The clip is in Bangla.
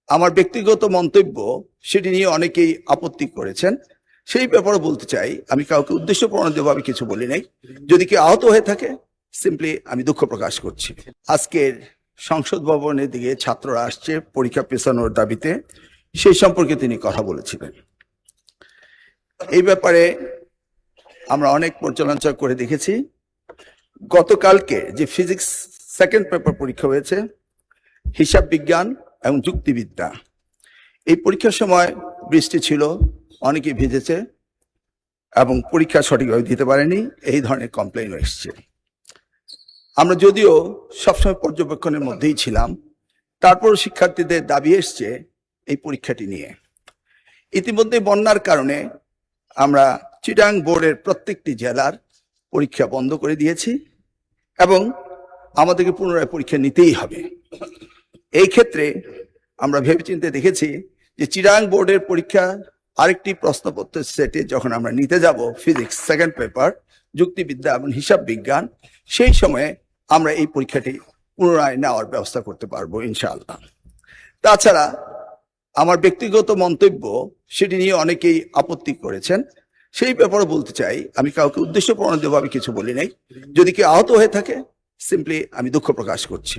আমার ব্যক্তিগত মন্তব্য সেটি নিয়ে অনেকেই আপত্তি করেছেন। সেই ব্যাপারে বলতে চাই, আমি কাউকে উদ্দেশ্য প্রণোদিতভাবে কিছু বলি নাই। যদি কেউ আহত হয়ে থাকে, সিম্পলি আমি দুঃখ প্রকাশ করছি। আজকের সংসদ ভবনের দিকে ছাত্ররা আসছে পরীক্ষা পেছানোর দাবিতে, সেই সম্পর্কে তিনি কথা বলেছিলেন। এই ব্যাপারে আমরা অনেক পর্যালোচনা করে দেখেছি। গতকালকে যে ফিজিক্স সেকেন্ড পেপার পরীক্ষা হয়েছে, হিসাব বিজ্ঞান এবং যুক্তিবিদ্যা, এই পরীক্ষার সময় বৃষ্টি ছিল, অনেকে ভিজেছে এবং পরীক্ষা সঠিকভাবে দিতে পারেনি, এই ধরনের কমপ্লেইন এসছে। আমরা যদিও সবসময় পর্যবেক্ষণের মধ্যেই ছিলাম, তারপর শিক্ষার্থীদের দাবি এসছে এই পরীক্ষাটি নিয়ে। ইতিমধ্যে বন্যার কারণে আমরা চিটাং বোর্ডের প্রত্যেকটি জেলার পরীক্ষা বন্ধ করে দিয়েছি এবং আমাদেরকে পুনরায় পরীক্ষা নিতেই হবে। এই ক্ষেত্রে আমরা ভেবেচিন্তে দেখেছি যে চিটাং বোর্ডের পরীক্ষা আরেকটি প্রশ্নপত্রের সেটে যখন আমরা নিতে যাব ফিজিক্স সেকেন্ড পেপার, যুক্তিবিদ্যা এবং হিসাব বিজ্ঞান, সেই সময়ে আমরা এই পরীক্ষাটি পুনরায় নেওয়ার ব্যবস্থা করতে পারবো ইনশাআল্লাহ। তাছাড়া আমার ব্যক্তিগত মন্তব্য সেটি নিয়ে অনেকেই আপত্তি করেছেন। সেই ব্যাপারে বলতে চাই, আমি কাউকে উদ্দেশ্য প্রণোদিতভাবে কিছু বলি নাই। যদি কেউ আহত হয়ে থাকে, সিম্পলি আমি দুঃখ প্রকাশ করছি।